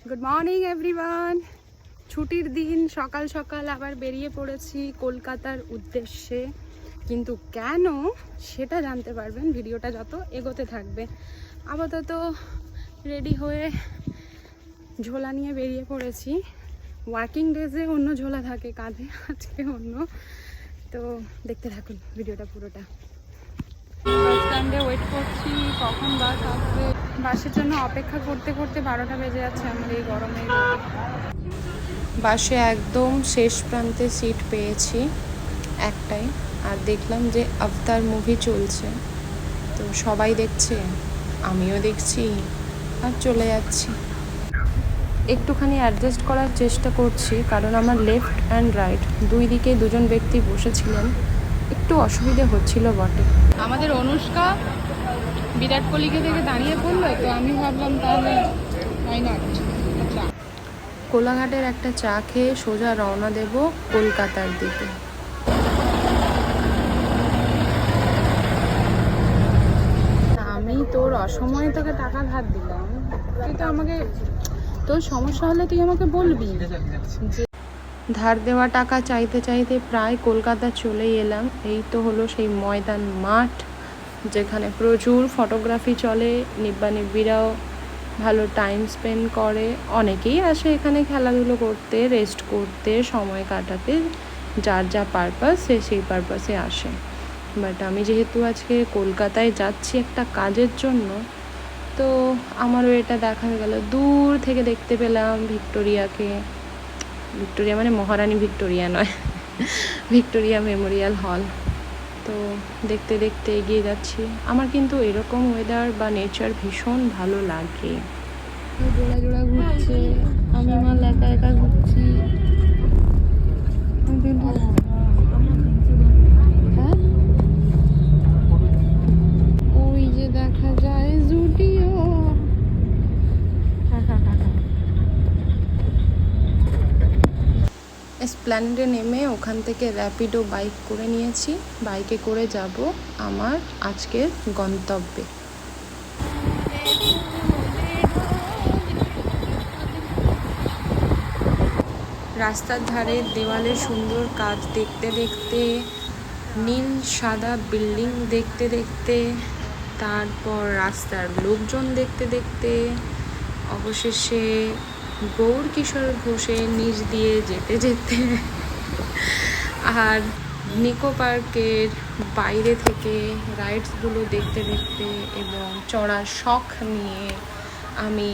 Good morning everyone. ছুটির দিন সকাল সকাল আবার বেরিয়ে পড়েছি কলকাতার উদ্দেশ্যে, কিন্তু কেন সেটা জানতে পারবেন ভিডিওটা যত এগোতে থাকবে। আপাতত রেডি হয়ে ঝোলা নিয়ে বেরিয়ে পড়েছি। ওয়ার্কিং ডেজে অন্য ঝোলা থাকে কাঁধে, আজকে অন্য। তো দেখতে থাকুন ভিডিওটা পুরোটা। বাস স্ট্যান্ডে ওয়েট করছি কখন বাস আসবে। বাসের জন্য অপেক্ষা করতে করতে 12টা বেজে যাচ্ছে আমার এই গরমে। বাসে একদম শেষ প্রান্তে সিট পেয়েছি একটাই, আর দেখলাম যে আভতার মুভি চলছে, তো সবাই দেখছে, আমিও দেখছি আর চলে যাচ্ছি। একটুখানি অ্যাডজাস্ট করার চেষ্টা করছি, কারণ আমার লেফট অ্যান্ড রাইট দুই দিকে দুজন ব্যক্তি বসেছিলেন, একটু অসুবিধে হচ্ছিল বটে। আমাদের অনুষ্কা বিরাট কোহলিকে দেখে দাঁড়িয়ে পড়লো, তো আমি ভাবলাম তাহলে হয় না। আচ্ছা, কোলাঘাটের একটা চা খেয়ে সোজা রওনা দেব কলকাতার দিকে। আমি তোর অসময়ে তোকে টাকা ধার দিলাম, তুই তো আমাকে, তোর সমস্যা হলে তুই আমাকে বলবি। ধার দেওয়া টাকা চাইতে চাইতে প্রায় কলকাতা চলেই এলাম। এই তো হলো সেই ময়দান মাঠ, যেখানে প্রচুর ফটোগ্রাফি চলে, নিব্বানিব্বিরাও ভালো টাইম স্পেন্ড করে, অনেকেই আসে এখানে খেলাধুলো করতে, রেস্ট করতে, সময় কাটাতে, যার যা পারপাস সে সেই পারপাসে আসে। বাট আমি যেহেতু আজকে কলকাতায় যাচ্ছি একটা কাজের জন্য, তো আমারও এটা দেখা হয়ে গেল। দূর থেকে দেখতে পেলাম ভিক্টোরিয়াকে, ভিক্টোরিয়া মানে মহারানী ভিক্টোরিয়া নয়, ভিক্টোরিয়া মেমোরিয়াল হল। তো দেখতে দেখতে এগিয়ে যাচ্ছি। আমার কিন্তু এরকম ওয়েদার বা নেচার ভীষণ ভালো লাগে। জোড়া জোড়া ঘুরছে, আমি মাল একা একা ঘুরছি। হ্যাঁ, ওই যে দেখা যায় জুডিও। এসপ্ল্যানেডে নেমে ওখান থেকে র্যাপিডো বাইক করে নিয়েছি, বাইকে করে যাব আমার আজকের গন্তব্যে। রাস্তার ধারে দেওয়ালে সুন্দর কাজ দেখতে দেখতে, নীল সাদা বিল্ডিং দেখতে দেখতে, তারপর রাস্তার লোকজন দেখতে দেখতে, অবশেষে গৌরকিশোর ঘোষের নিচ দিয়ে যেতে যেতে আর নিকো পার্কের বাইরে থেকে রাইডসগুলো দেখতে দেখতে এবং চড়ার শখ নিয়ে আমি